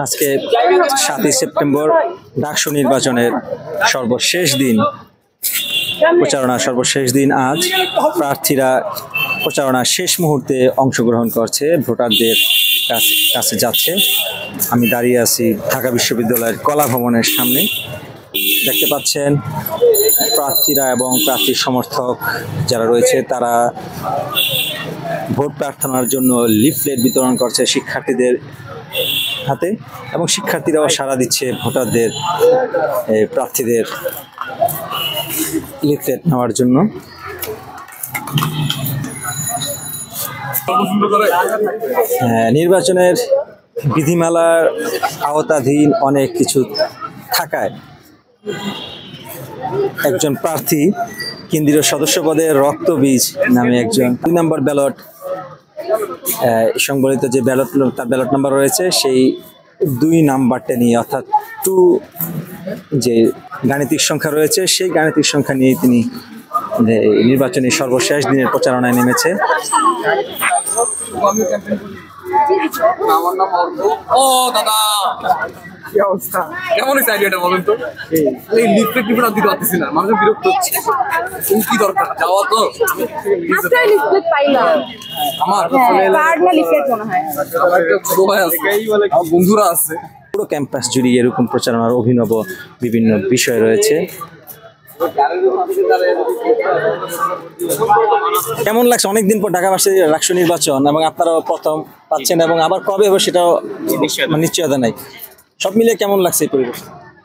আজকে 7ই সেপ্টেম্বর ডাকসু নির্বাচনের সর্বশেষ দিন, প্রচারণার সর্বশেষ দিন। আজ প্রার্থীরা প্রচারণার শেষ মুহূর্তে অংশগ্রহণ করছে, ভোটারদের কাছে যাচ্ছে। আমি দাঁড়িয়ে আছি ঢাকা বিশ্ববিদ্যালয়ের কলা ভবনের সামনে। দেখতে পাচ্ছেন প্রার্থীরা এবং প্রার্থীর সমর্থক যারা রয়েছে তারা ভোট প্রার্থনার জন্য লিফলেট বিতরণ করছে শিক্ষার্থীদের হাতে, এবং শিক্ষার্থীরাও সাড়া দিচ্ছে ভোটারদের প্রার্থীদের লিফলেট নেওয়ার জন্য। নির্বাচনের বিধিমালার আওতাধীন অনেক কিছু থাকায় একজন প্রার্থী কেন্দ্রীয় সদস্য পদে রক্তবীজ নামে একজন 2 নম্বর ব্যালট সংবলিত যে তার ব্যালট নাম্বার রয়েছে, সেই 2 নাম্বারটা নিয়ে, অর্থাৎ 2 যে গাণিতিক সংখ্যা রয়েছে সেই গাণিতিক সংখ্যা নিয়ে তিনি নির্বাচনী সর্বশেষ দিনের প্রচারণায় নেমেছে। কি অবস্থা, কেমন হয়েছে আইডিয়াটা বলেন তো? এই লিফলেট দিতে পারতেছি না, মানুষ বিরক্ত হচ্ছে। কি দরকার যাওয়া তো, আজকে লিফলেট পাইলাম। আমার কার্ড না লিফলেট মনে হয়। আমার একটা ছোট ভাই আছে, আমার বন্ধুরা আছে। পুরো ক্যাম্পাস জুড়ে এরকম প্রচারণার অভিনব বিভিন্ন বিষয় রয়েছে। কেমন লাগছে অনেকদিন পর ঢাকা ভার্সিটির ডাকসু নির্বাচন, এবং আপনারাও প্রথম পাচ্ছেন, এবং আবার কবে হবে সেটাও নিশ্চয়তা নাই। সব মিলিয়ে কেমন লাগছে এই পরিবেশ?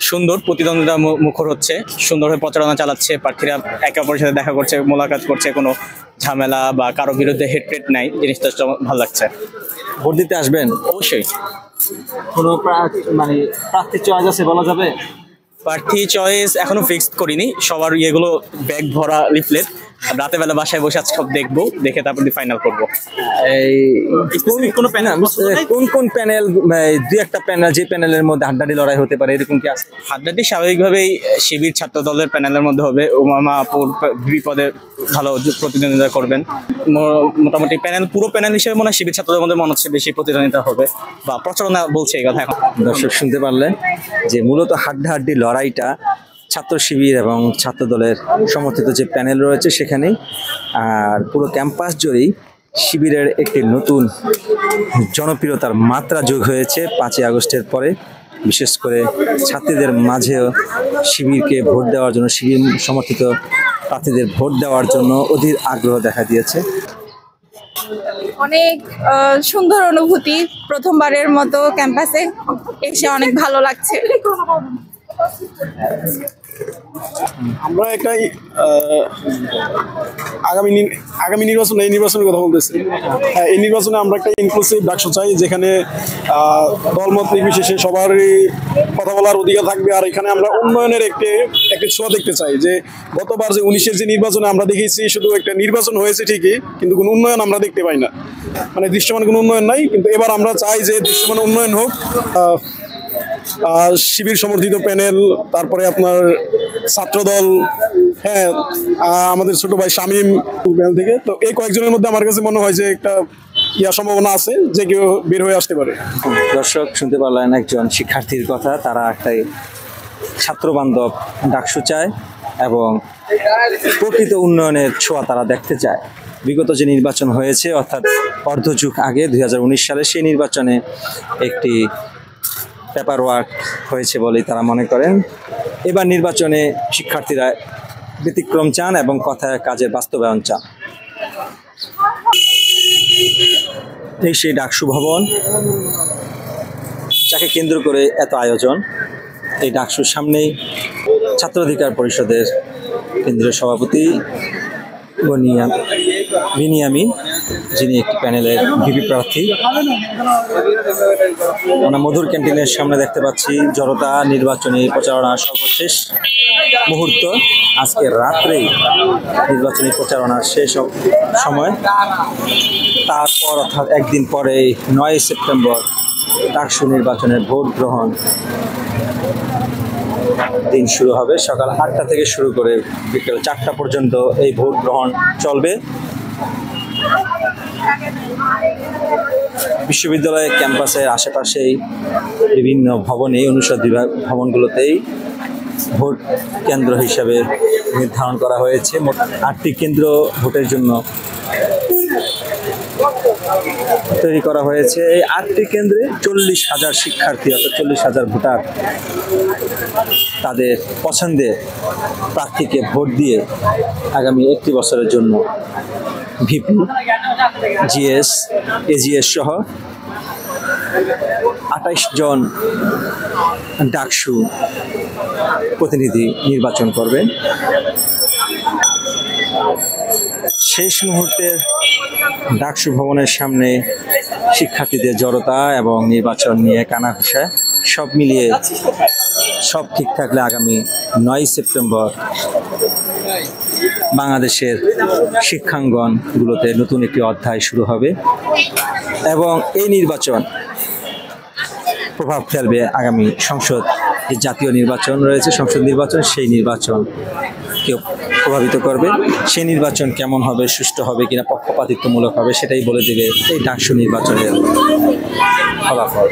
সুন্দর, প্রতিদ্বন্দ্বিতা মুখর হচ্ছে, সুন্দরভাবে প্রচারণা চালাচ্ছে, প্রার্থীরা একে অপরের সাথে দেখা করছে, মোলাকাত করছে, কোনো ঝামেলা বা কারো বিরুদ্ধে হেট্রেট নাই, জিনিসটা ভালো লাগছে। ভোট দিতে আসবেন? অবশ্যই। কোনো মানে প্রার্থী চয়েস আছে বলা যাবে? প্রার্থী চয়েস এখনো ফিক্সড করিনি, সবার ইয়েগুলো ব্যাগ ভরা লিফলেট, রাতে বেলা বাসায় বসে আজকে সব দেখবো, দেখে তারপর ফাইনাল করবো। এই কোন প্যানেল, কোন প্যানেল, 2-1টা প্যানেল, যে প্যানেলের মধ্যে হাড্ডাহাড্ডি লড়াই হতে পারে এরকম কি আছে? হাড্ডাহাড্ডি স্বাভাবিকভাবেই শিবির ছাত্র দলের প্যানেলের মধ্যে হবে। উমামা আপুর বিপদে ভালো প্রতিদ্বন্দ্বিতা করবেন। মোটামুটি প্যানেল, পুরো প্যানেল হিসেবে মনে হয় শিবির ছাত্রদের মধ্যে মনে হচ্ছে বেশি প্রতিদ্বন্দ্বিতা হবে, বা প্রচারণা বলছে এই কথা। এখন দর্শক শুনতে পারলেন যে মূলত হাড্ডাহাড্ডি লড়াইটা ছাত্র শিবির এবং ছাত্র দলের সমর্থিত যে প্যানেল রয়েছে সেখানেই। আর পুরো ক্যাম্পাস জুড়েই শিবিরের একটি নতুন জনপ্রিয়তার মাত্রা যোগ হয়েছে 5ই আগস্টের পরে। বিশেষ করে ছাত্রীদের মাঝেও শিবিরকে ভোট দেওয়ার জন্য, শিবির সমর্থিত প্রার্থীদের ভোট দেওয়ার জন্য অধীর আগ্রহ দেখা দিয়েছে। অনেক সুন্দর অনুভূতি, প্রথমবারের মতো ক্যাম্পাসে এসে অনেক ভালো লাগছে। আমরা একটা আগামী নির্বাচন, এই নির্বাচনের কথা বলতেছি। হ্যাঁ, এই নির্বাচনে আমরা একটা ইনক্লুসিভ ডাকসু চাই, যেখানে দলমত নির্বিশেষে সবারই কথা বলার অধিকার থাকবে। আর এখানে আমরা উন্নয়নের একটি ছোঁয়া দেখতে চাই। যে গতবার যে 19-এর যে নির্বাচনে আমরা দেখেছি, শুধু একটা নির্বাচন হয়েছে ঠিকই, কিন্তু কোনো উন্নয়ন আমরা দেখতে পাই না, মানে দৃশ্যমান কোনো উন্নয়ন নাই। কিন্তু এবার আমরা চাই যে দৃশ্যমান উন্নয়ন হোক। শিবির সমর্থিত প্যানেল, তারপরে আপনার ছাত্রদল, হ্যাঁ আমাদের ছোট ভাই শামীম প্যানেল থেকে, তো এই কয়েকজনের মধ্যে আমার কাছে মনে হয় যে একটা সম্ভাবনা আছে যে কেউ বের হয়ে আসতে পারে। দর্শক শুনতে পারলেন একজন শিক্ষার্থীর কথা। তারা একটাই ছাত্র বান্ধব ডাকসু চায় এবং প্রকৃত উন্নয়নের ছোঁয়া তারা দেখতে চায়। বিগত যে নির্বাচন হয়েছে, অর্থাৎ অর্ধযুগ আগে 2019 সালে, সেই নির্বাচনে একটি পেপার ওয়ার্ক হয়েছে বলেই তারা মনে করেন। এবার নির্বাচনে শিক্ষার্থীরা ব্যতিক্রম চান এবং কথায় কাজের বাস্তবায়ন চান। এই সেই ডাকসু ভবন, যাকে কেন্দ্র করে এত আয়োজন। এই ডাকসুর সামনেই ছাত্র অধিকার পরিষদের কেন্দ্রীয় সভাপতি বিনিয়ামিন, যিনি একটি প্যানেলের ভিপি প্রার্থী। আমরা মধুর ক্যান্টিনের সামনে দেখতে পাচ্ছি জনতা নির্বাচনী প্রচারণার সর্বশেষ মুহূর্ত। আজকে রাত্রেই নির্বাচনী প্রচারণার শেষ সময়। তারপর অর্থাৎ একদিন পরে 9 সেপ্টেম্বর ডাকসু নির্বাচনের ভোট গ্রহণ দিন শুরু হবে। সকাল 8টা থেকে শুরু করে বিকেল 4টা পর্যন্ত এই ভোট গ্রহণ চলবে। বিশ্ববিদ্যালয়ের ক্যাম্পাসের আশেপাশেই বিভিন্ন ভবনে, অনুষদ বিভাগ ভবনগুলোতেই ভোট কেন্দ্র হিসাবে নির্ধারণ করা হয়েছে। মোট 8টি কেন্দ্র ভোটের জন্য তৈরি করা হয়েছে। এই 8টি কেন্দ্রে 40,000 শিক্ষার্থী অর্থাৎ 40,000 ভোটার তাদের পছন্দের প্রার্থীকে ভোট দিয়ে আগামী 1 বছরের জন্য ভিপি, জিএস, এজিএস সহ 28 জন ডাকসু প্রতিনিধি নির্বাচন করবেন। শেষ মুহূর্তে ডাকসু ভবনের সামনে শিক্ষার্থীদের জড়তা এবং নির্বাচন নিয়ে কানাঘুষা সব মিলিয়ে সব ঠিক থাকলে আগামী 9 সেপ্টেম্বর বাংলাদেশের শিক্ষাঙ্গনগুলোতে নতুন একটি অধ্যায় শুরু হবে এবং এই নির্বাচন প্রভাব ফেলবে আগামী সংসদ, যে জাতীয় নির্বাচন রয়েছে, সংসদ নির্বাচন, সেই নির্বাচনকে প্রভাবিত করবে। সেই নির্বাচন কেমন হবে, সুষ্ঠু হবে কিনা, পক্ষপাতিত্বমূলক হবে, সেটাই বলে দেবে এই ডাকসু নির্বাচনের ফলাফল।